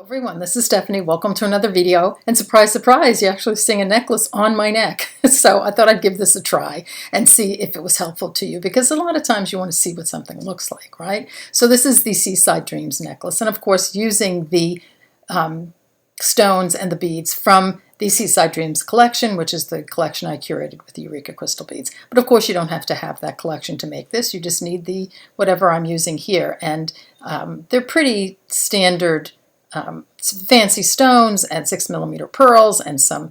Everyone, this is Stephanie. Welcome to another video. And surprise, surprise, you're actually seeing a necklace on my neck. So I thought I'd give this a try and see if it was helpful to you, because a lot of times you want to see what something looks like, right? So this is the Seaside Dreams necklace. And of course, using the stones and the beads from the Seaside Dreams collection, which is the collection I curated with the Eureka crystal beads. But of course, you don't have to have that collection to make this. You just need the whatever I'm using here. And they're pretty standard fancy stones and 6mm pearls and some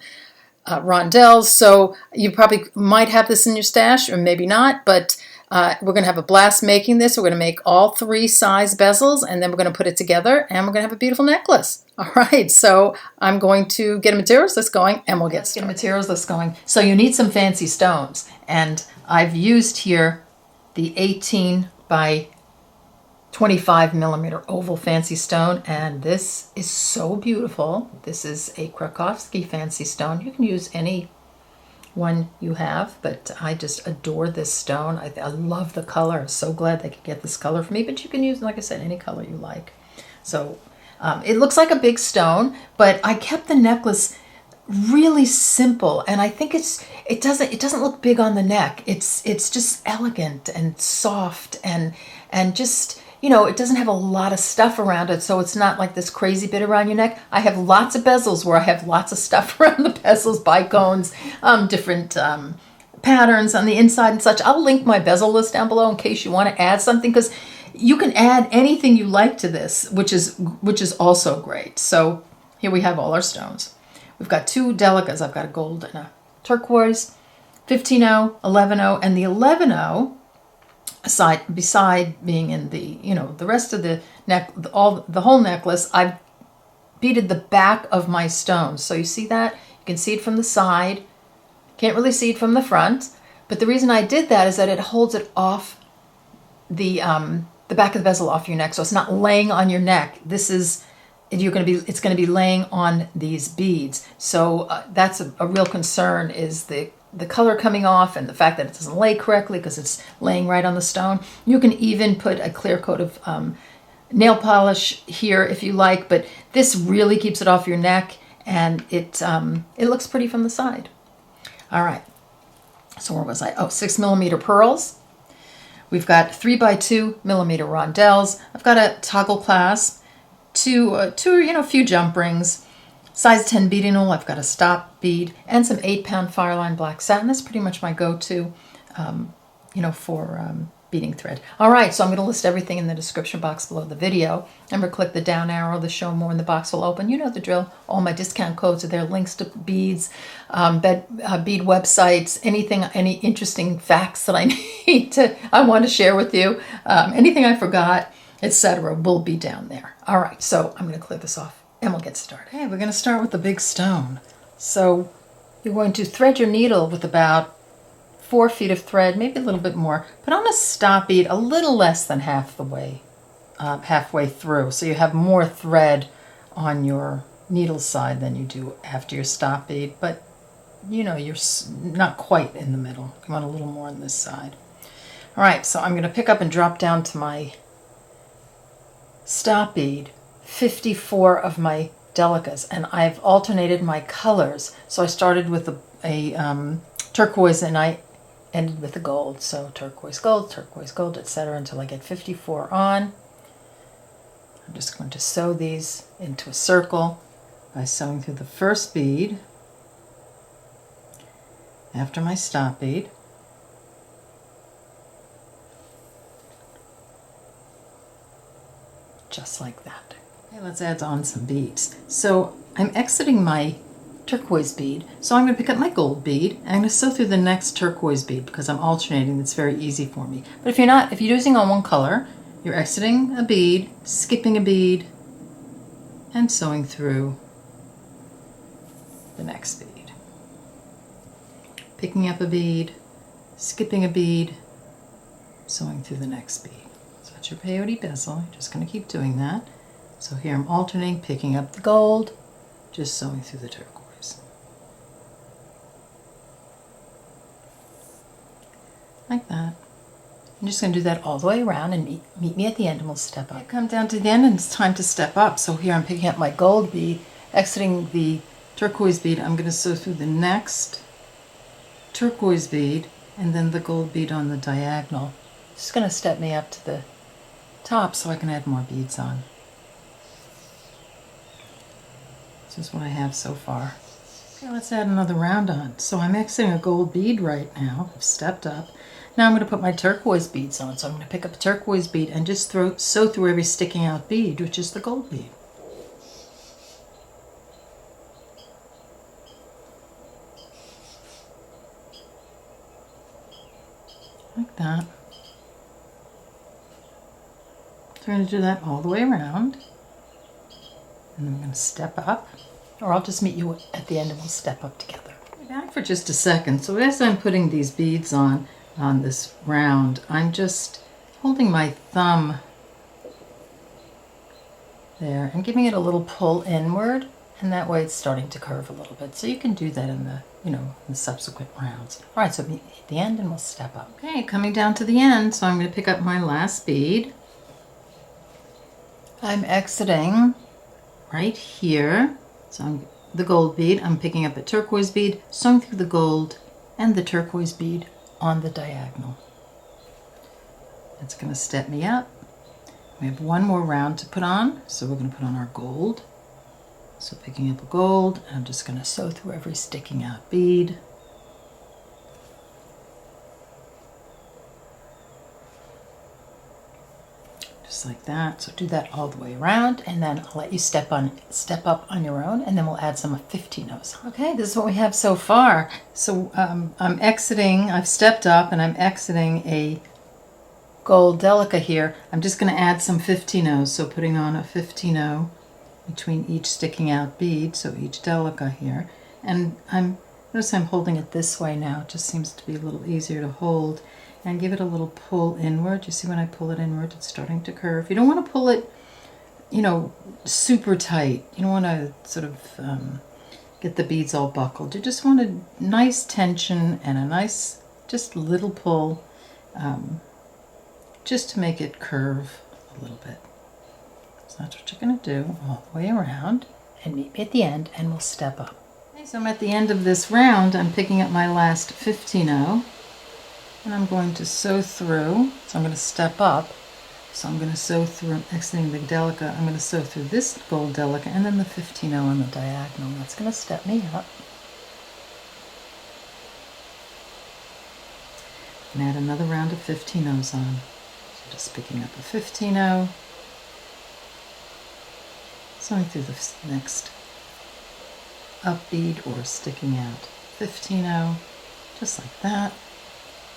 rondelles. So you probably might have this in your stash or maybe not, but we're going to have a blast making this. We're going to make all 3 size bezels, and then we're going to put it together, and we're going to have a beautiful necklace. All right, so I'm going to get a materials list going, and we'll get started. Materials list going. So you need some fancy stones, and I've used here the 18 by 25mm oval fancy stone, and this is so beautiful. This is a Krakowski fancy stone. You can use any one you have, but I just adore this stone. I love the color. I'm so glad they could get this color for me, but you can use, like I said, any color you like. So it looks like a big stone, but I kept the necklace really simple, and I think it doesn't look big on the neck. It's just elegant and soft and just, you know, it doesn't have a lot of stuff around it, so it's not like this crazy bit around your neck. I have lots of bezels where I have lots of stuff around the bezels, bicones, different patterns on the inside and such. I'll link my bezel list down below in case you want to add something, because you can add anything you like to this, which is also great. So here we have all our stones. We've got 2 delicas. I've got a gold and a turquoise, 15-0, 11-0, and the 11-0, beside being in the, you know, the rest of the neck, the whole necklace, I've beaded the back of my stones. So you see that? You can see it from the side. Can't really see it from the front. But the reason I did that is that it holds it off the back of the bezel off your neck, so it's not laying on your neck. This is, it's going to be laying on these beads. So that's a real concern, is the color coming off and the fact that it doesn't lay correctly because it's laying right on the stone. You can even put a clear coat of nail polish here if you like, but this really keeps it off your neck, and it looks pretty from the side. All right, so where was I? Oh, 6mm pearls. We've got 3x2mm rondelles. I've got a toggle clasp, two few jump rings, size 10 beading wool. I've got a stop bead and some 8-pound Fireline black satin. That's pretty much my go-to, for beading thread. All right, so I'm going to list everything in the description box below the video. Remember, click the down arrow, the show more, and the box will open. You know the drill. All my discount codes are there, links to beads, bead websites, any interesting facts that I want to share with you, anything I forgot, etc. will be down there. All right, so I'm going to clear this off, and we'll get started. Okay, we're going to start with the big stone. So you're going to thread your needle with about 4 feet of thread, maybe a little bit more. Put on a stop bead a little less than halfway through, so you have more thread on your needle side than you do after your stop bead, but you know, you're not quite in the middle. You want a little more on this side. All right, so I'm going to pick up and drop down to my stop bead, 54 of my delicas, and I've alternated my colors. So I started with a turquoise, and I ended with the gold. So turquoise, gold, etc. until I get 54 on. I'm just going to sew these into a circle by sewing through the first bead after my stop bead. Just like that. Okay, let's add on some beads. So I'm exiting my turquoise bead, so I'm going to pick up my gold bead and I'm going to sew through the next turquoise bead because I'm alternating. It's very easy for me. But if you're using on one color, you're exiting a bead, skipping a bead, and sewing through the next bead. Picking up a bead, skipping a bead, sewing through the next bead. So that's your peyote bezel. You're just going to keep doing that. So here I'm alternating, picking up the gold, just sewing through the turquoise. Like that. I'm just going to do that all the way around and meet me at the end and we'll step up. I come down to the end and it's time to step up. So here I'm picking up my gold bead, exiting the turquoise bead. I'm going to sew through the next turquoise bead and then the gold bead on the diagonal. Just going to step me up to the top so I can add more beads on. This is what I have so far. Okay, let's add another round on. So I'm exiting a gold bead right now. I've stepped up. Now I'm going to put my turquoise beads on. So I'm going to pick up a turquoise bead and just sew through every sticking out bead, which is the gold bead. Like that. So I'm going to do that all the way around. And then I'm going to step up. Or I'll just meet you at the end and we'll step up together. Back for just a second. So as I'm putting these beads on this round, I'm just holding my thumb there and giving it a little pull inward, and that way it's starting to curve a little bit. So you can do that in the, in the subsequent rounds. All right, so meet me at the end and we'll step up. Okay, coming down to the end, so I'm going to pick up my last bead. I'm exiting right here. So the gold bead, I'm picking up a turquoise bead, sewing through the gold and the turquoise bead on the diagonal. That's going to step me up. We have one more round to put on, so we're going to put on our gold. So picking up a gold, and I'm just going to sew through every sticking out bead. Just like that. So do that all the way around, and then I'll let you step up on your own, and then we'll add some 15-ohs. Okay, this is what we have so far. So I'm exiting, I've stepped up and I'm exiting a gold delica here. I'm just going to add some 15-ohs, so putting on a 15-oh between each sticking out bead, so each delica here. And notice I'm holding it this way now. It just seems to be a little easier to hold. And give it a little pull inward. You see when I pull it inward, it's starting to curve. You don't want to pull it, super tight. You don't want to sort of get the beads all buckled. You just want a nice tension and a nice, just little pull, just to make it curve a little bit. So that's what you're going to do all the way around. And meet me at the end, and we'll step up. Okay, so I'm at the end of this round. I'm picking up my last 15-oh. And I'm going to sew through, so I'm going to step up. So I'm going to sew through, exiting the delica, I'm going to sew through this gold delica and then the 15-oh on the diagonal. That's going to step me up. And add another round of 15-ohs on. So just picking up a 15-oh, sewing through the next up bead or sticking out 15-oh, just like that.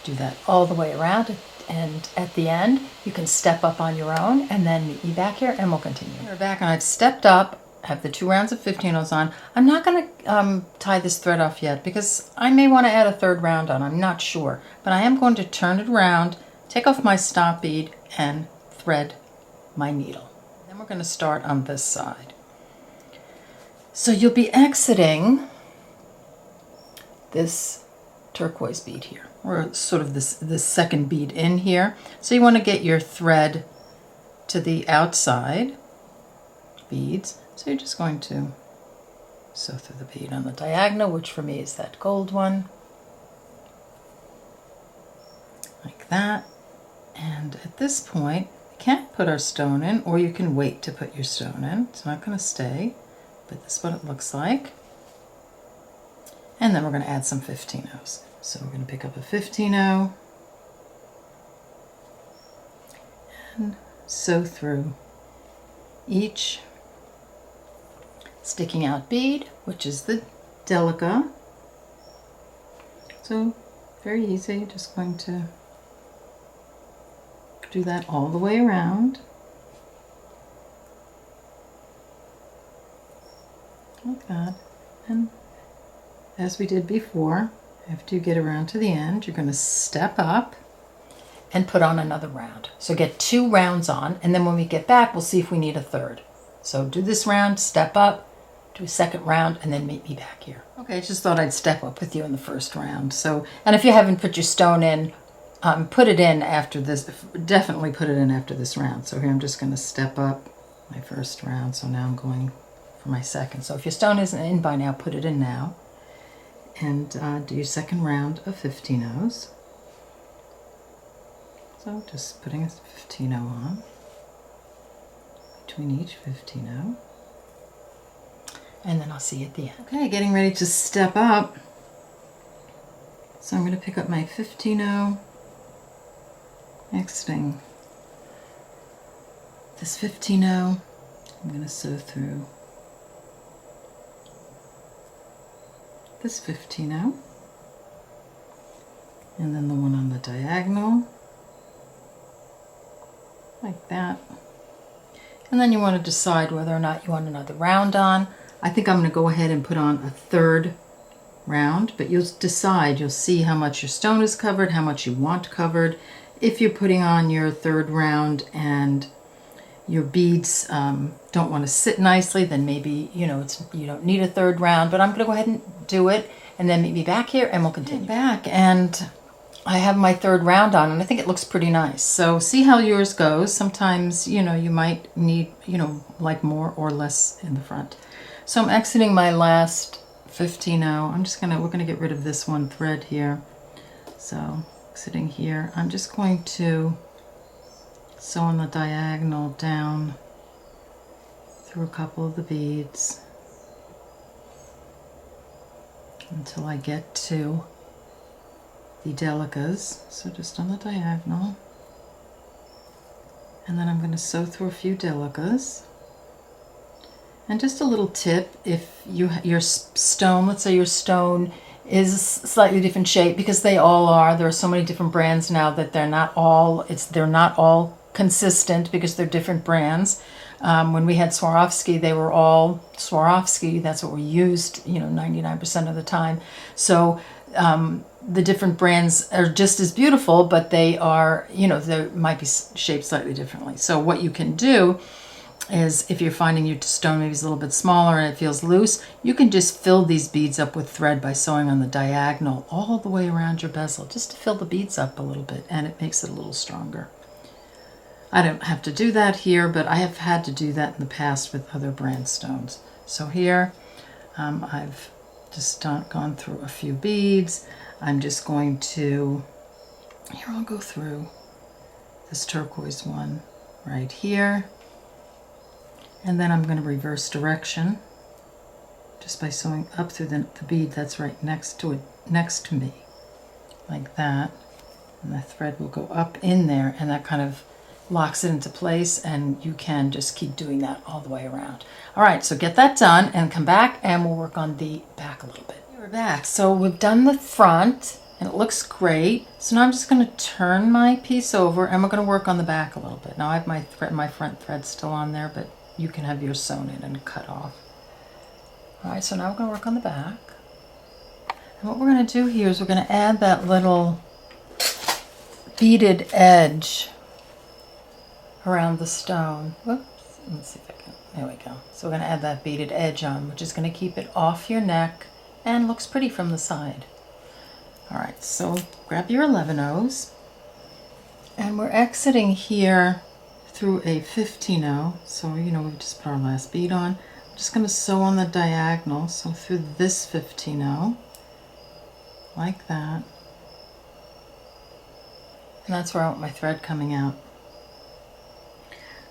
Do that all the way around, and at the end you can step up on your own and then meet me back here and we'll continue. We're back and I've stepped up, have the 2 rounds of 15-ohs on. I'm not going to tie this thread off yet because I may want to add a 3rd round on. I'm not sure, but I am going to turn it around, take off my stop bead and thread my needle. Then we're going to start on this side. So you'll be exiting this turquoise bead here, or sort of this second bead in here. So you want to get your thread to the outside beads. So you're just going to sew through the bead on the diagonal, which for me is that gold one. Like that. And at this point, you can't put our stone in, or you can wait to put your stone in. It's not going to stay, but this is what it looks like. And then we're going to add some 15-ohs. So we're going to pick up a 15-oh and sew through each sticking out bead, which is the delica. So very easy, just going to do that all the way around. Like that. And as we did before, after you get around to the end, you're going to step up and put on another round. So get 2 rounds on, and then when we get back, we'll see if we need a 3rd. So do this round, step up, do a 2nd round, and then meet me back here. Okay, I just thought I'd step up with you in the 1st round. So, and if you haven't put your stone in, put it in after this, definitely put it in after this round. So here I'm just going to step up my first round. So now I'm going for my second. So if your stone isn't in by now, put it in now. And do your second round of 15-0s. So just putting a 15-0 on between each 15-0. And then I'll see you at the end. Okay, getting ready to step up. So I'm going to pick up my 15-0, exiting this 15-0. I'm going to sew through this 15-0, and then the one on the diagonal, like that. And then you want to decide whether or not you want another round on. I think I'm going to go ahead and put on a third round, but you'll decide, you'll see how much your stone is covered, how much you want covered. If you're putting on your third round and your beads don't want to sit nicely, then maybe, you know, you don't need a third round, but I'm going to go ahead and do it, and then meet me back here and we'll continue. Back, and I have my third round on, and I think it looks pretty nice. So see how yours goes. Sometimes, you know, you might need, you know, like more or less in the front. So I'm exiting my last 15-0. We're gonna get rid of this one thread here. So exiting here, I'm just going to sew on the diagonal down through a couple of the beads until I get to the delicas. So just on the diagonal, and then I'm going to sew through a few delicas. And just a little tip, if your stone, let's say your stone is a slightly different shape, because they all are. There are so many different brands now that they're not all consistent because they're different brands. When we had Swarovski, they were all Swarovski. That's what we used, you know, 99% of the time. So the different brands are just as beautiful, but they are, you know, they might be shaped slightly differently. So what you can do is, if you're finding your stone maybe is a little bit smaller and it feels loose, you can just fill these beads up with thread by sewing on the diagonal all the way around your bezel, just to fill the beads up a little bit, and it makes it a little stronger. I don't have to do that here, but I have had to do that in the past with other brand stones. So here I've just gone through a few beads. I'm just going to, here I'll go through this turquoise one right here. And then I'm going to reverse direction just by sewing up through the bead that's right next to me, like that. And the thread will go up in there, and that kind of locks it into place, and you can just keep doing that all the way around. All right, so get that done and come back and we'll work on the back a little bit. We're back. So we've done the front and it looks great. So now I'm just going to turn my piece over and we're going to work on the back a little bit. Now I have my front thread still on there, but you can have yours sewn in and cut off. All right, so now we're going to work on the back. And what we're going to do here is we're going to add that little beaded edge around the stone. Whoops, let's see if I can, there we go. So we're going to add that beaded edge on, which is going to keep it off your neck and looks pretty from the side. All right, so grab your 11-0s, and we're exiting here through a 15-0. So, you know, we've just put our last bead on. I'm just going to sew on the diagonal, so through this 15-0, like that. And that's where I want my thread coming out.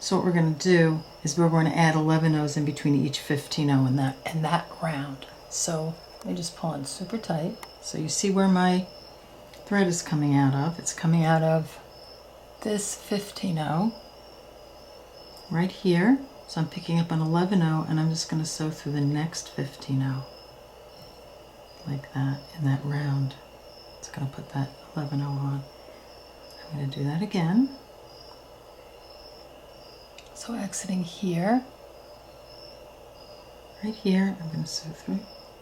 So what we're going to do is we're going to add 11-0s in between each 15-0 in that round. So let me just pull in super tight. So you see where my thread is coming out of. It's coming out of this 15-0 right here. So I'm picking up an 11-0 and I'm just going to sew through the next 15-0 like that in that round. It's going to put that 11-0 on. I'm going to do that again. So exiting here, right here, I'm going to sew through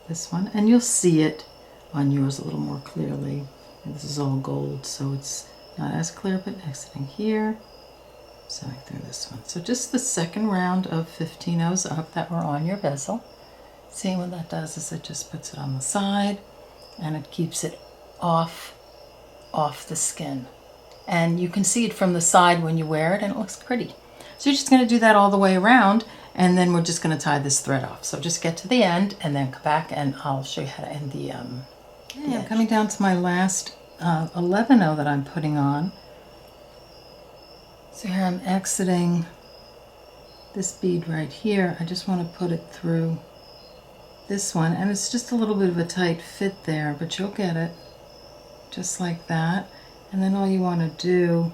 this one, and you'll see it on yours a little more clearly. And this is all gold, so it's not as clear, but exiting here, sewing through this one. So just the second round of 15-0s up that were on your bezel. See, what that does is it just puts it on the side, and it keeps it off the skin. and you can see it from the side when you wear it, and it looks pretty. So you're just going to do that all the way around, and then we're just going to tie this thread off. So just get to the end and then come back and I'll show you how to end the okay, I'm coming down to my last 11-0 that I'm putting on. So here I'm exiting this bead right here. I just want to put it through this one, and it's just a little bit of a tight fit there, but you'll get it just like that. And then all you want to do,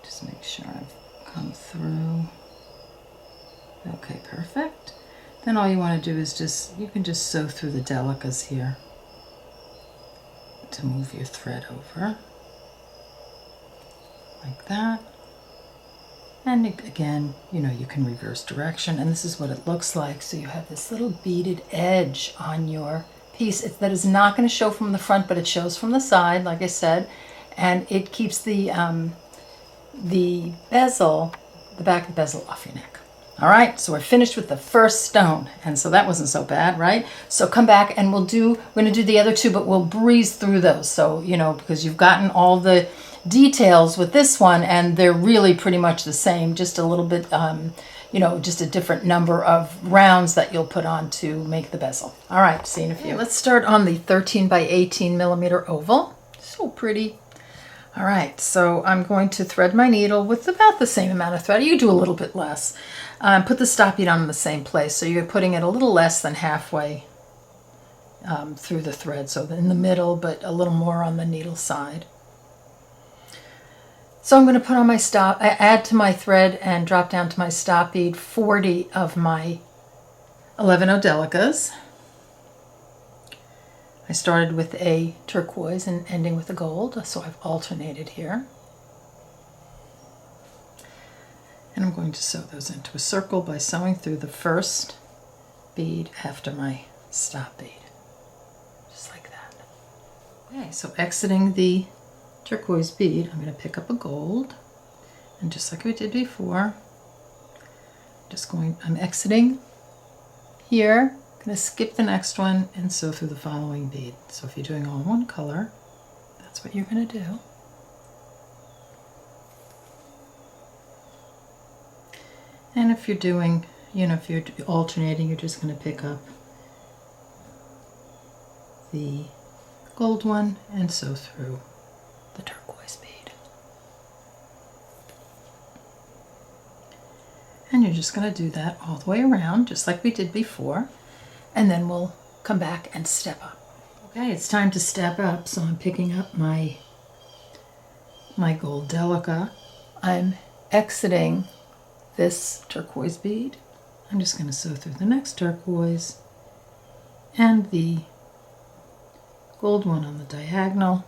just make sure I've come through. Okay, perfect. Then all you want to do is just, you can just sew through the delicas here to move your thread over like that. And again, you know, you can reverse direction, and this is what it looks like. So you have this little beaded edge on your piece. That is not going to show from the front, but it shows from the side, like I said, and it keeps the bezel, the back of the bezel, off your neck. All right, so we're finished with the first stone, and so that wasn't so bad, right? So come back and we're going to do the other two, but we'll breeze through those. So, you know, because you've gotten all the details with this one, and they're really pretty much the same, just a little bit, you know, just a different number of rounds that you'll put on to make the bezel. All right, see you in a few. Let's start on the 13 by 18 millimeter oval. So pretty. All right, so I'm going to thread my needle with about the same amount of thread. You do a little bit less. Put the stop bead on in the same place, so you're putting it a little less than halfway through the thread, so in the middle, but a little more on the needle side. So I'm going to put on my stop, add to my thread and drop down to my stop bead 40 of my 11-0 delicas. I started with a turquoise and ending with a gold, so I've alternated here. And I'm going to sew those into a circle by sewing through the first bead after my stop bead, just like that. Okay, so exiting the turquoise bead, I'm going to pick up a gold, and just like we did before, I'm exiting here, going to skip the next one and sew through the following bead. So if you're doing all one color, that's what you're going to do. And if you're doing, you know, if you're alternating, you're just going to pick up the gold one and sew through the turquoise bead. And you're just going to do that all the way around, just like we did before. And then we'll come back and step up. Okay, it's time to step up, so I'm picking up my gold delica. I'm exiting this turquoise bead. I'm just going to sew through the next turquoise and the gold one on the diagonal,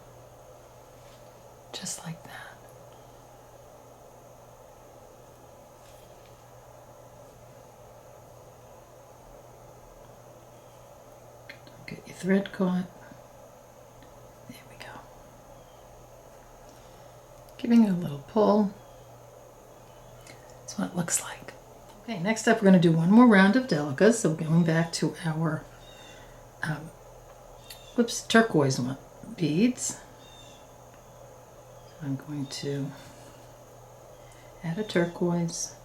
just like that. Don't get your thread caught. There we go. Giving it a little pull. That's what it looks like. Okay, next up we're going to do one more round of delicas. So going back to our turquoise beads. I'm going to add a turquoise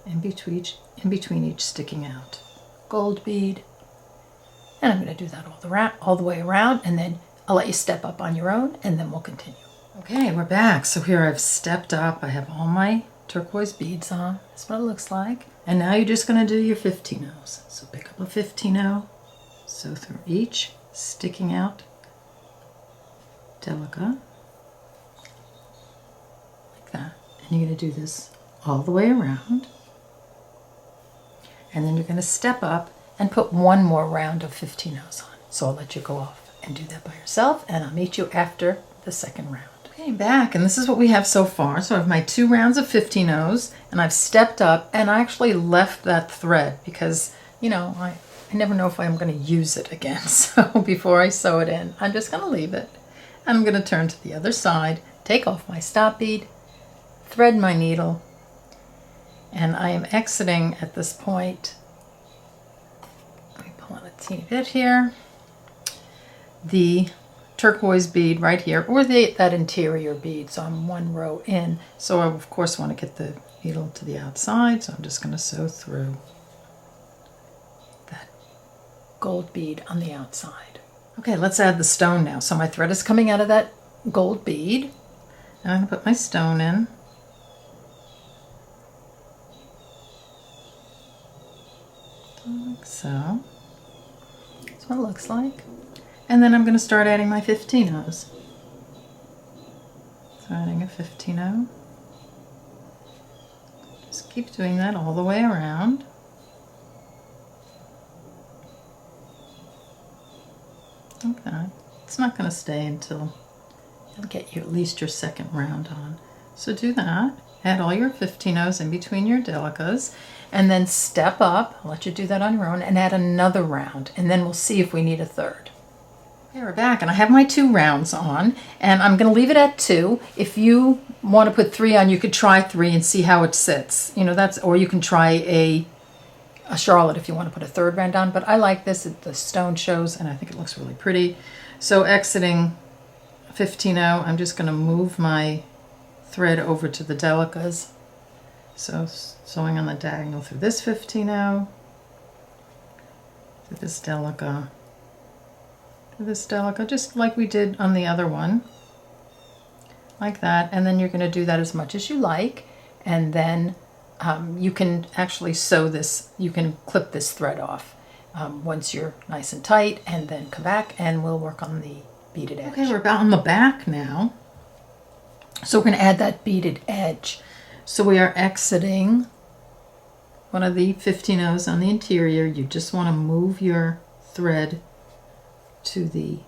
in between each sticking out gold bead, and I'm going to do that all the way around, and then I'll let you step up on your own, and then we'll continue. Okay, we're back. So here I've stepped up. I have all my turquoise beads on. That's what it looks like. And now you're just going to do your 15-0s. So pick up a 15-0, sew through each sticking out delica, like that. And you're going to do this all the way around. And then you're going to step up and put one more round of 15-0s on. So I'll let you go off and do that by yourself, and I'll meet you after the second round. Okay, back, and this is what we have so far. So I have my 2 rounds of 15-0s, and I've stepped up, and I actually left that thread because, you know, I never know if I'm going to use it again. So before I sew it in, I'm just going to leave it. I'm going to turn to the other side, take off my stop bead, thread my needle, and I am exiting at this point. Let me pull on a teeny bit here. The turquoise bead right here, or that interior bead. So I'm one row in. So I, of course, want to get the needle to the outside. So I'm just going to sew through that gold bead on the outside. Okay, let's add the stone now. So my thread is coming out of that gold bead. And I'm going to put my stone in. Like so. That's what it looks like. And then I'm going to start adding my 15-ohs. So adding a 15-oh. Just keep doing that all the way around. Okay. It's not going to stay until you'll get at least your second round on. So do that. Add all your 15-ohs in between your delicas, and then step up. I'll let you do that on your own, and add another round, and then we'll see if we need a third. Okay, we're back, and I have my 2 rounds on, and I'm going to leave it at 2. If you want to put 3 on, you could try 3 and see how it sits. You know, that's, or you can try a Charlotte if you want to put a third round on, but I like this. The stone shows, and I think it looks really pretty. So exiting 15-oh, I'm just going to move my thread over to the delicas. So sewing on the diagonal through this 15-oh, through this delica, through this delica, just like we did on the other one, like that. And then you're going to do that as much as you like, and then you can actually sew this, you can clip this thread off once you're nice and tight, and then come back and we'll work on the beaded edge. Okay, we're about on the back now. So we're going to add that beaded edge. So we are exiting one of the 15-ohs on the interior. You just want to move your thread to the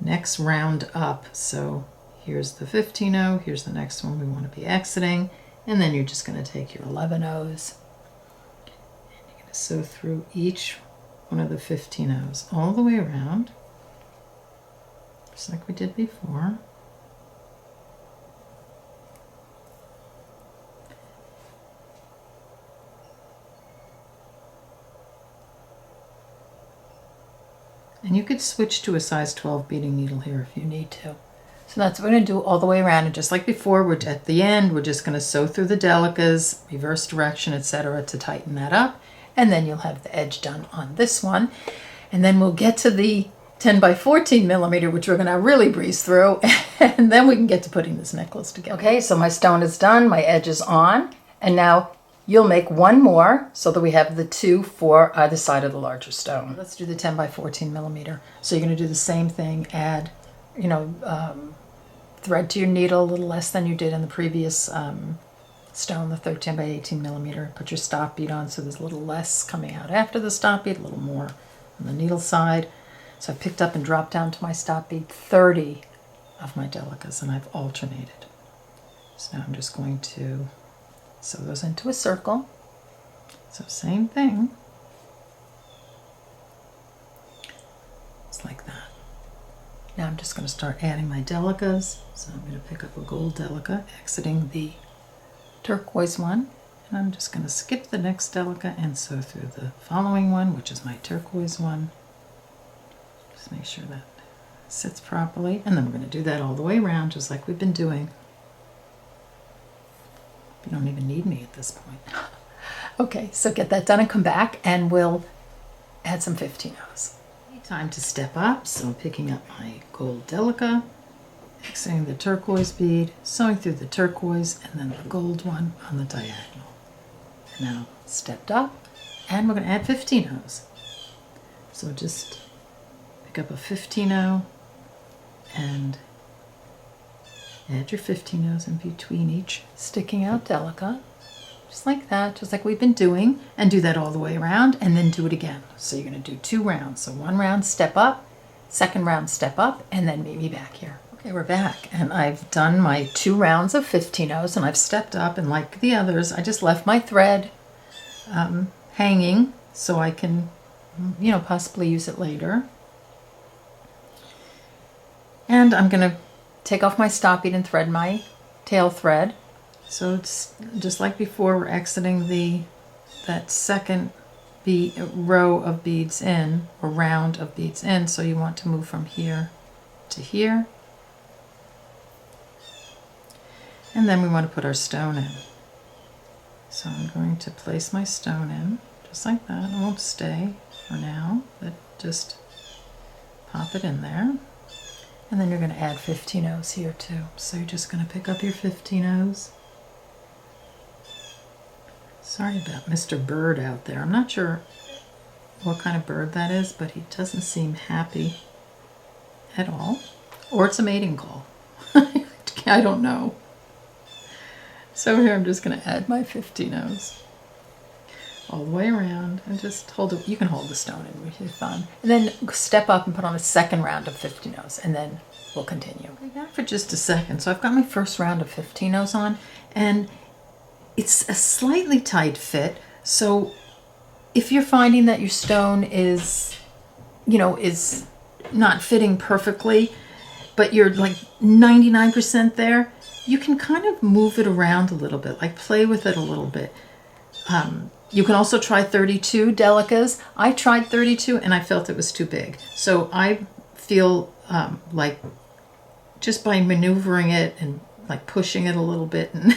next round up. So here's the 15-oh, here's the next one we want to be exiting, and then you're just going to take your 11-ohs and you're going to sew through each one of the 15-ohs all the way around, just like we did before. And you could switch to a size 12 beading needle here if you need to. So that's what we're going to do all the way around. And just like before, we're at the end, we're just going to sew through the delicas, reverse direction, etc. to tighten that up. And then you'll have the edge done on this one. And then we'll get to the 10 by 14 millimeter, which we're going to really breeze through. And then we can get to putting this necklace together. Okay, so my stone is done, my edge is on. And now you'll make one more so that we have the 2 for either side of the larger stone. Let's do the 10 by 14 millimeter. So you're going to do the same thing, add, you know, thread to your needle a little less than you did in the previous stone, the 13 by 18 millimeter. Put your stop bead on so there's a little less coming out after the stop bead, a little more on the needle side. So I picked up and dropped down to my stop bead 30 of my delicas, and I've alternated. So now I'm just going to sew those into a circle. So same thing. It's like that. Now I'm just going to start adding my delicas. So I'm going to pick up a gold delica, exiting the turquoise one, and I'm just going to skip the next delica and sew through the following one, which is my turquoise one. Just make sure that sits properly, and then we're going to do that all the way around, just like we've been doing. You don't even need me at this point. Okay, so get that done and come back, and we'll add some 15-ohs. Time to step up, so I'm picking up my gold delica, exiting the turquoise bead, sewing through the turquoise, and then the gold one on the diagonal. Now stepped up, and we're going to add 15-ohs. So just pick up a 15-oh and add your 15-ohs in between each sticking out delica, just like that, just like we've been doing, and do that all the way around, and then do it again. So you're going to do 2 rounds. So 1 round, step up, 2nd round, step up, and then meet me back here. Okay, we're back, and I've done my 2 rounds of 15-ohs, and I've stepped up, and like the others, I just left my thread hanging so I can, you know, possibly use it later. And I'm going to take off my stop bead and thread my tail thread. So it's just like before, we're exiting that second row of beads in, or round of beads in, so you want to move from here to here. And then we want to put our stone in. So I'm going to place my stone in, just like that. It won't stay for now, but just pop it in there. And then you're going to add 15 O's here too. So you're just going to pick up your 15 O's. Sorry about Mr. Bird out there. I'm not sure what kind of bird that is, but he doesn't seem happy at all. Or it's a mating call. I don't know. So here I'm just going to add my 15 O's all the way around and just hold it. You can hold the stone in, which is fun. And then step up and put on a second round of 15 O's, and then we'll continue. Back for just a second. So I've got my first round of 15 O's on, and it's a slightly tight fit. So if you're finding that your stone is, is not fitting perfectly, but you're like 99% there, you can kind of move it around a little bit, like play with it a little bit. You can also try 32 delicas. I tried 32 and I felt it was too big. So I feel like just by maneuvering it and like pushing it a little bit and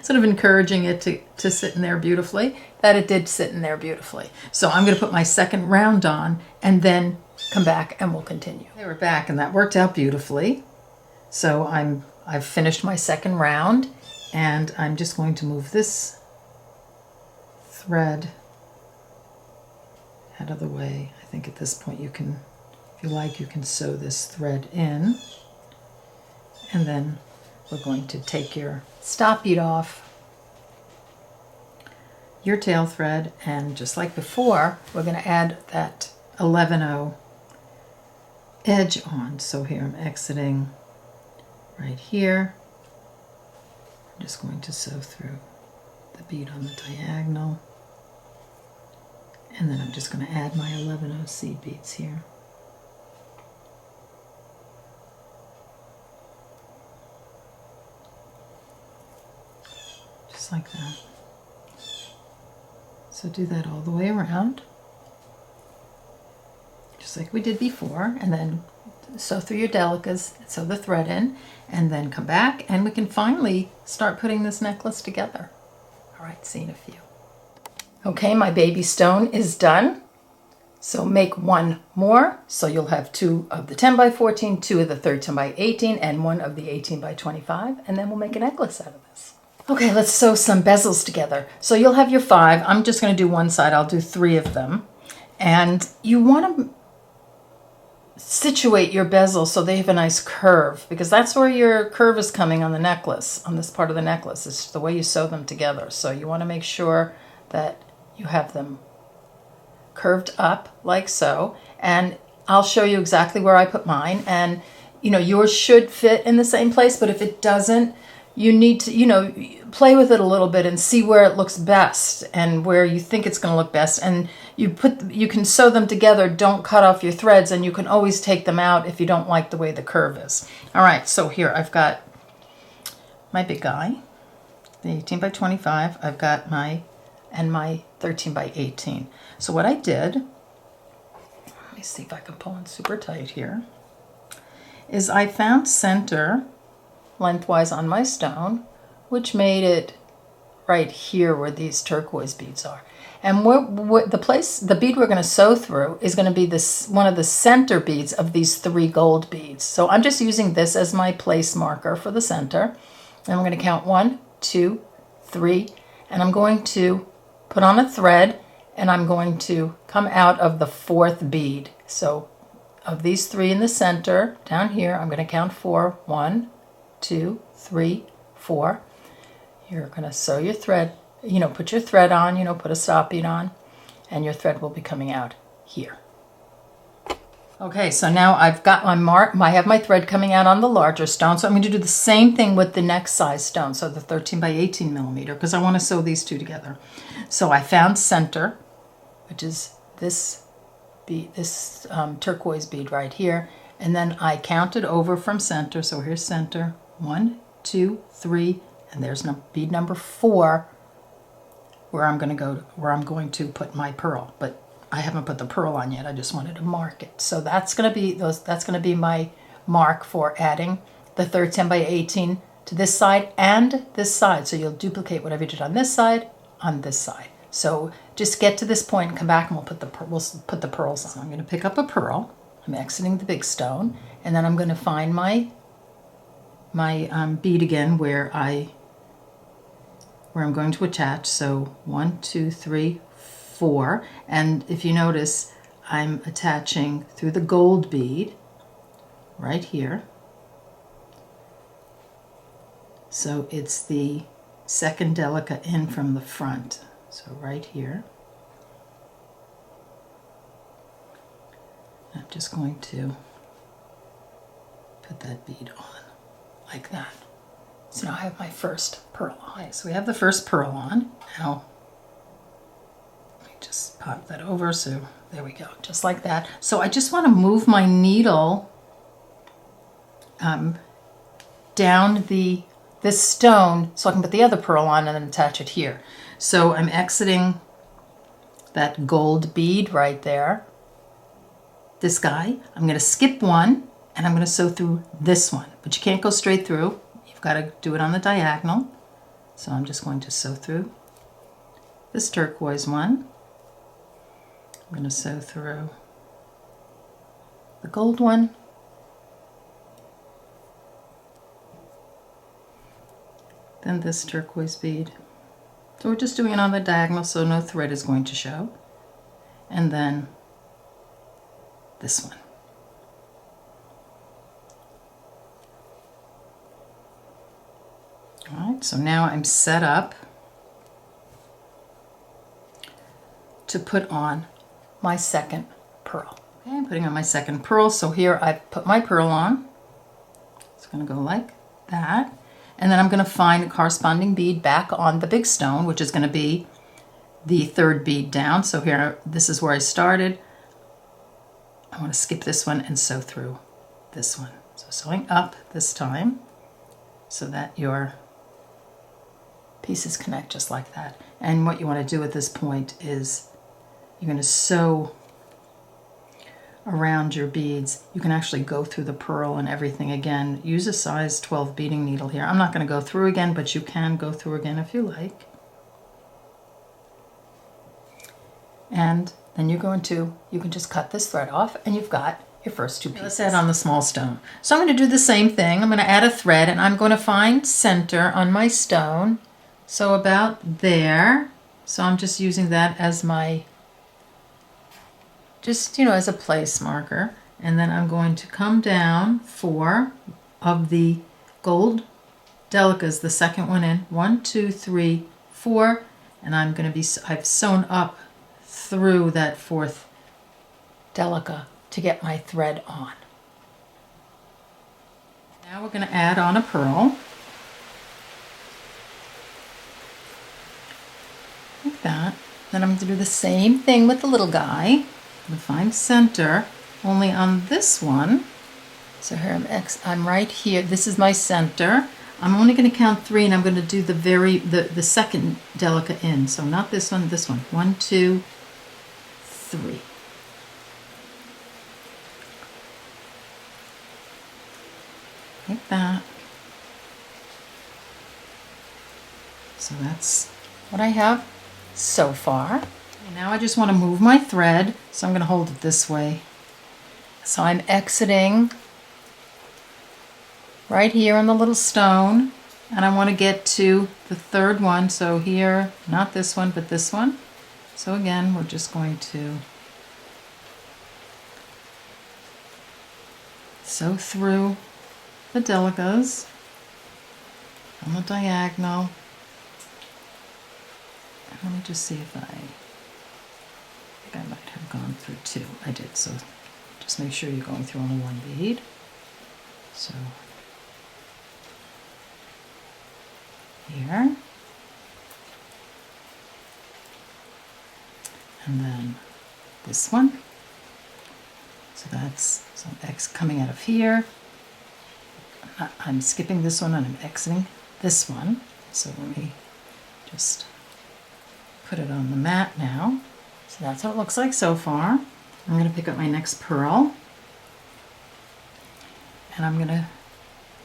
sort of encouraging it to sit in there beautifully, that it did sit in there beautifully. So I'm going to put my second round on and then come back and we'll continue. Okay, we're back and that worked out beautifully. So I've finished my second round and I'm just going to move this thread out of the way. I think at this point you can, if you like, you can sew this thread in. And then we're going to take your stop bead off, your tail thread, and just like before, we're going to add that 11-0 edge on. So here I'm exiting right here. I'm just going to sew through the bead on the diagonal. And then I'm just going to add my 11-0 seed beads here. Just like that. So do that all the way around, just like we did before, and then sew through your delicas, sew the thread in, and then come back and we can finally start putting this necklace together. All right, see you in a few. Okay, my baby stone is done. So make one more. So you'll have 2 of the 10 by 14, 2 of the 13 by 18, and 1 of the 18 by 25, and then we'll make a necklace out of this. Okay, let's sew some bezels together. So you'll have your 5. I'm just going to do one side. I'll do 3 of them. And you want to situate your bezels so they have a nice curve, because that's where your curve is coming on the necklace, on this part of the necklace. It's the way you sew them together. So you want to make sure that you have them curved up like so. And I'll show you exactly where I put mine. And, yours should fit in the same place, but if it doesn't, you need to, play with it a little bit and see where it looks best and where you think it's going to look best. And you can sew them together. Don't cut off your threads, and you can always take them out if you don't like the way the curve is. All right, so here I've got my big guy, the 18 by 25. I've got my 13 by 18. So what I did, let me see if I can pull in super tight here, is I found center lengthwise on my stone, which made it right here where these turquoise beads are. And the bead we're going to sew through is going to be one of the center beads of these 3 gold beads. So I'm just using this as my place marker for the center. And I'm going to count 1, 2, 3, and I'm going to put on a thread, and I'm going to come out of the 4th bead. So of these 3 in the center, down here, I'm going to count 4. 1, 2, 3, 4. You're going to sew your thread, put your thread on, put a stop bead on, and your thread will be coming out here. Okay, so now I've got my mark. I have my thread coming out on the larger stone, so I'm going to do the same thing with the next size stone, so the 13 by 18 millimeter, because I want to sew these 2 together. So I found center, which is this bead, this turquoise bead right here, and then I counted over from center. So here's center, 1, 2, 3, and there's bead number 4, where I'm going to put my pearl, but I haven't put the pearl on yet. I just wanted to mark it. So that's going to be my mark for adding the third 10 by 18 to this side and this side. So you'll duplicate whatever you did on this side, on this side. So just get to this point and come back and we'll put the pearls on. So I'm going to pick up a pearl. I'm exiting the big stone, and then I'm going to find my bead again where I'm going to attach. So 1, 2, 3, 4, and if you notice, I'm attaching through the gold bead right here. So it's the second delica in from the front. So right here. I'm just going to put that bead on like that. So now I have my first pearl on. So we have the first pearl on. Now let me just pop that over. So there we go, just like that. So I just want to move my needle down this stone so I can put the other pearl on and then attach it here. So I'm exiting that gold bead right there. This guy, I'm going to skip one and I'm going to sew through this one, but you can't go straight through. You've got to do it on the diagonal. So I'm just going to sew through this turquoise one. I'm going to sew through the gold one. Then this turquoise bead. So we're just doing it on the diagonal so no thread is going to show. And then this one. All right, so now I'm set up to put on my second pearl. Okay, I'm putting on my second pearl. So here I've put my pearl on. It's going to go like that. And then I'm going to find a corresponding bead back on the big stone, which is going to be the third bead down. So here, this is where I started. I want to skip this one and sew through this one. So sewing up this time so that your pieces connect just like that. And what you want to do at this point is you're going to sew around your beads. You can actually go through the pearl and everything again. Use a size 12 beading needle here. I'm not going to go through again, but you can go through again if you like. And then you can just cut this thread off and you've got your first two pieces. Let's add on the small stone. So I'm going to do the same thing. I'm going to add a thread and I'm going to find center on my stone. So about there. So I'm just using that as my as a place marker. And then I'm going to come down 4 of the gold delicas, the second one in. 1, 2, 3, 4. And I've sewn up through that 4th delica to get my thread on. Now we're going to add on a pearl. Like that. Then I'm going to do the same thing with the little guy. I'm going to find center, only on this one. So here I'm right here. This is my center. I'm only going to count 3 and I'm going to do the second delica in. So not this one, this one. 1, 2, 3. Like that. So that's what I have so far. And now I just want to move my thread, so I'm going to hold it this way. So I'm exiting right here on the little stone, and I want to get to the third one. So here, not this one, but this one. So again, we're just going to sew through the delicas on the diagonal. And let me just see if I might have gone through 2. I did, so just make sure you're going through only one bead. So here, and then this one. So that's some X coming out of here. I'm skipping this one and I'm exiting this one. So let me just put it on the mat now. So that's what it looks like so far. I'm going to pick up my next pearl. And I'm going to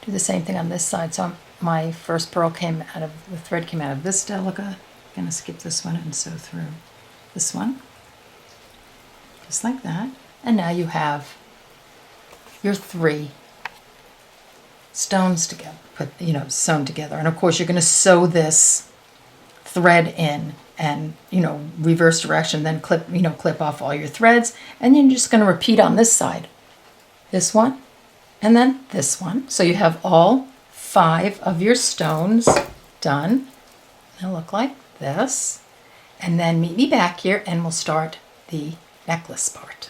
do the same thing on this side. So my first pearl came out of, the thread came out of this delica. I'm going to skip this one and sew through this one. Just like that. And now you have your 3 stones together, sewn together. And of course you're going to sew this thread in and, reverse direction, then clip off all your threads. And you're just going to repeat on this side. This one, and then this one. So you have all 5 of your stones done. They'll look like this. And then meet me back here and we'll start the necklace part.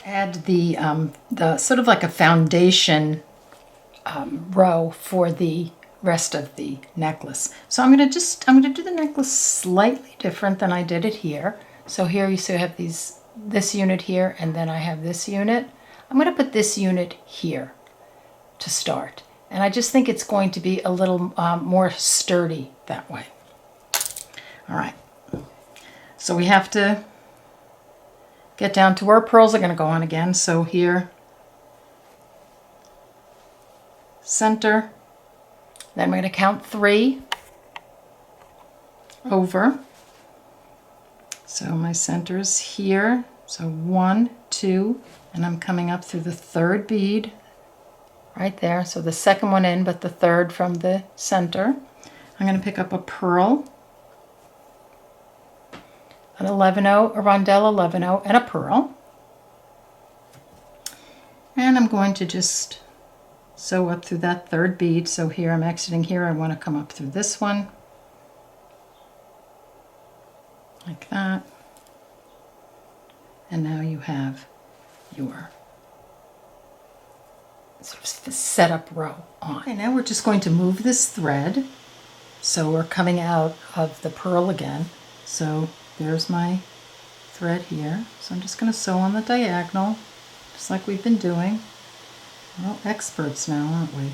Add the sort of like a foundation row for the rest of the necklace. So I'm going to do the necklace slightly different than I did it here. So here you see I have this unit here, and then I have this unit. I'm going to put this unit here to start. And I just think it's going to be a little more sturdy that way. All right. So we have to get down to where pearls are going to go on again. So here, center, then we're going to count 3 over. So my center is here. So 1, 2, and I'm coming up through the 3rd bead right there. So the 2nd one in, but the 3rd from the center. I'm going to pick up a pearl, an 11-0, a rondelle 11-0, and a pearl. And I'm going to just sew up through that 3rd bead. So here I'm exiting here. I want to come up through this one, like that. And now you have your sort of setup row on. Okay, now we're just going to move this thread. So we're coming out of the pearl again. So there's my thread here. So I'm just going to sew on the diagonal, just like we've been doing. We're all experts now, aren't we?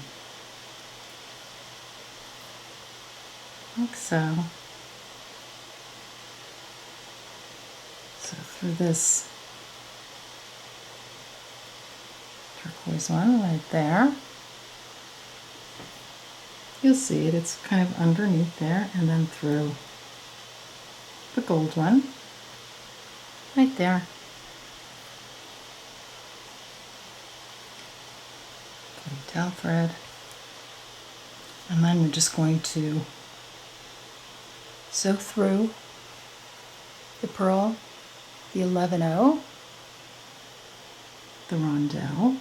Like so. So through this turquoise one right there, you'll see it, it's kind of underneath there, and then through the gold one right there. Tail thread, and then we're just going to sew through the pearl, the 11-0, the rondelle,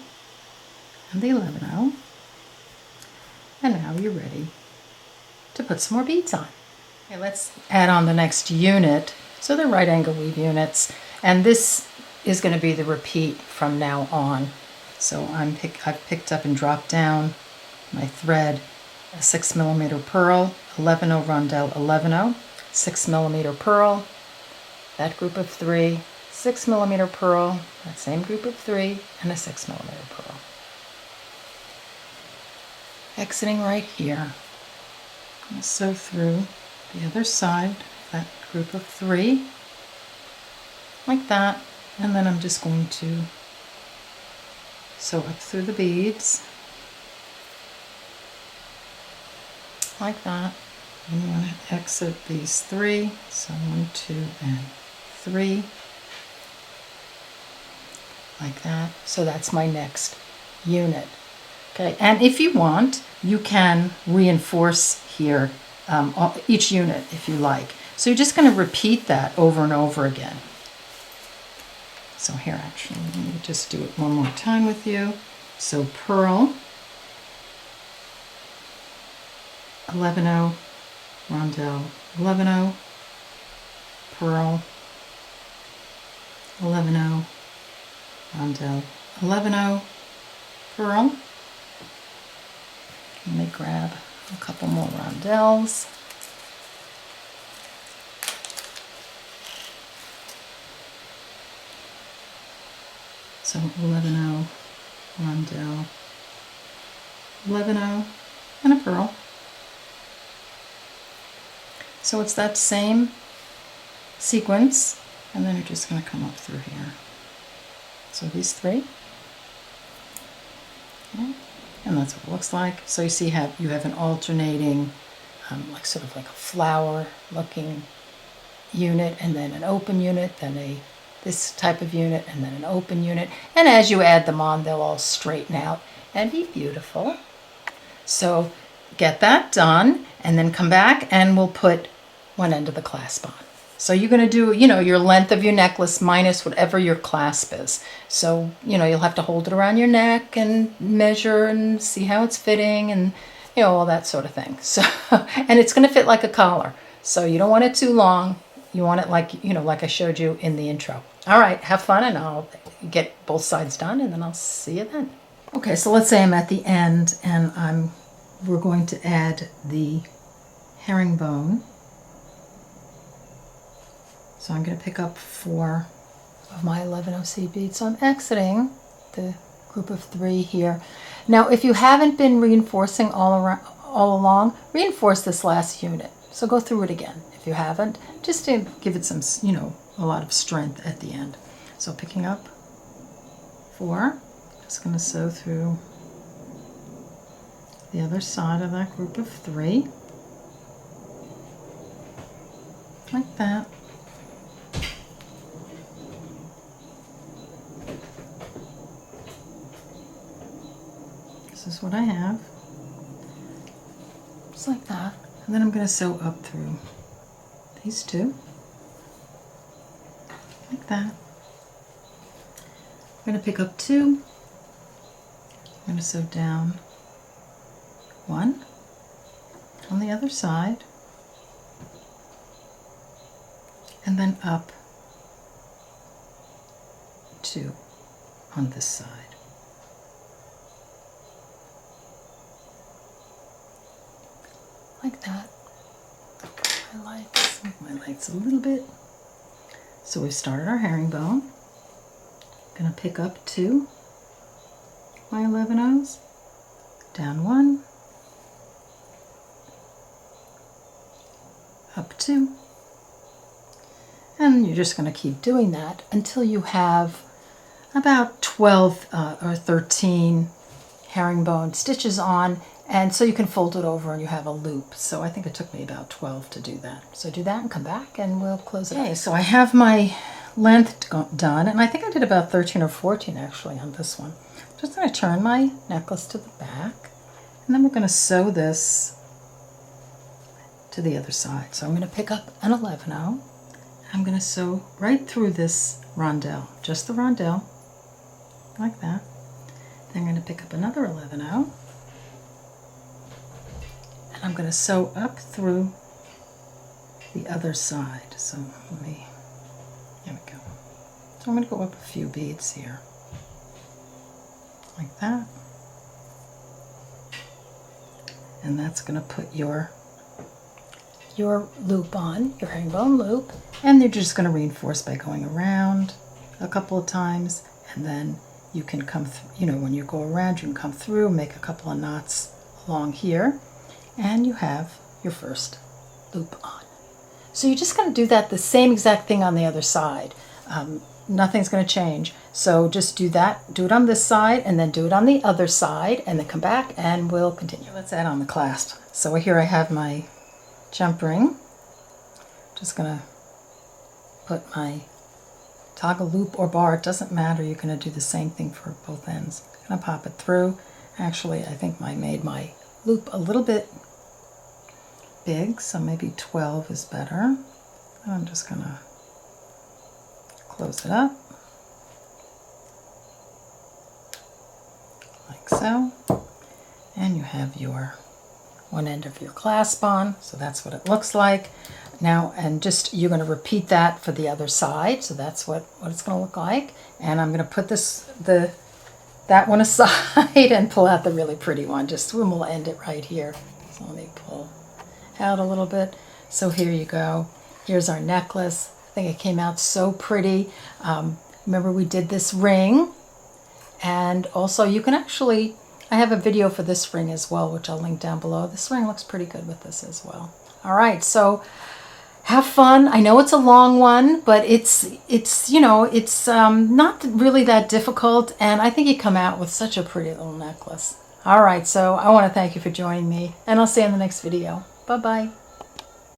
and the 11-0, and now you're ready to put some more beads on. Okay, let's add on the next unit. So they're right angle weave units, and this is going to be the repeat from now on. So I've picked up and dropped down my thread, a 6mm pearl, 11-0 rondelle 11-0, 6mm pearl, that group of 3, 6mm pearl, that same group of 3, and a 6mm pearl. Exiting right here, I'm going to sew through the other side, that group of 3, like that, and then I'm just going to sew up through the beads, like that. And you want to exit these 3, so 1, 2, and 3, like that. So that's my next unit. Okay, and if you want, you can reinforce here each unit if you like. So you're just going to repeat that over and over again. So here, actually, let me just do it one more time with you. So pearl, 11-0, rondelle, 11-0, pearl, 11-0, rondelle, 11-0, pearl. Let me grab a couple more rondelles. So 11-0, rondelle, 11-0, and a pearl. So it's that same sequence, and then you're just going to come up through here. So these 3. Okay. And that's what it looks like. So you see you have an alternating, like sort of like a flower looking unit, and then an open unit, then this type of unit, and then an open unit. And as you add them on, they'll all straighten out and be beautiful. So get that done, and then come back and we'll put one end of the clasp on. So you're going to do, your length of your necklace minus whatever your clasp is. So, you'll have to hold it around your neck and measure and see how it's fitting and, all that sort of thing. So, and it's going to fit like a collar. So you don't want it too long. You want it like, like I showed you in the intro. All right, have fun, and I'll get both sides done, and then I'll see you then. Okay, so let's say I'm at the end, and we're going to add the herringbone. So I'm going to pick up 4 of my 11 OC beads. So I'm exiting the group of 3 here. Now, if you haven't been reinforcing all along, reinforce this last unit. So go through it again if you haven't, just to give it some, a lot of strength at the end. So picking up 4, just going to sew through the other side of that group of 3, like that. This is what I have, just like that. And then I'm going to sew up through these 2, like that. I'm going to pick up 2. I'm going to sew down 1 on the other side, and then up 2 on this side. Like that. My lights a little bit. So we've started our herringbone. Gonna pick up 2, my 11 O's, down 1, up 2, and you're just gonna keep doing that until you have about 12 or 13 herringbone stitches on. And so you can fold it over and you have a loop. So I think it took me about 12 to do that. So do that and come back and we'll close it up. Okay, so I have my length done, and I think I did about 13 or 14 actually on this one. I'm just going to turn my necklace to the back, and then we're going to sew this to the other side. So I'm going to pick up an 11-0. I'm going to sew right through this rondelle, just the rondelle, like that. Then I'm going to pick up another 11-0. And I'm going to sew up through the other side. So there we go. So I'm going to go up a few beads here, like that. And that's going to put your loop on, your herringbone loop. And you're just going to reinforce by going around a couple of times, and then you can come through, when you go around, you can come through, make a couple of knots along here, and you have your first loop on. So you're just going to do that, the same exact thing on the other side. Nothing's going to change. So just do that, do it on this side, and then do it on the other side, and then come back and we'll continue. Let's add on the clasp. So here I have my jump ring. Just going to put my toggle loop or bar, it doesn't matter, you're going to do the same thing for both ends. I'm going to pop it through. Actually, I think I made my loop a little bit big, so maybe 12 is better. I'm just going to close it up, like so. And you have your one end of your clasp on, so that's what it looks like. Now, and just, you're going to repeat that for the other side, so that's what it's going to look like. And I'm going to put that one aside and pull out the really pretty one. Just, we'll end it right here. So let me pull out a little bit. So here you go. Here's our necklace. I think it came out so pretty. Remember, we did this ring, and also you can actually, I have a video for this ring as well, which I'll link down below. This ring looks pretty good with this as well. All right, so have fun. I know it's a long one, but it's you know, it's not really that difficult, and I think you come out with such a pretty little necklace. All right, so I want to thank you for joining me, and I'll see you in the next video. Bye-bye.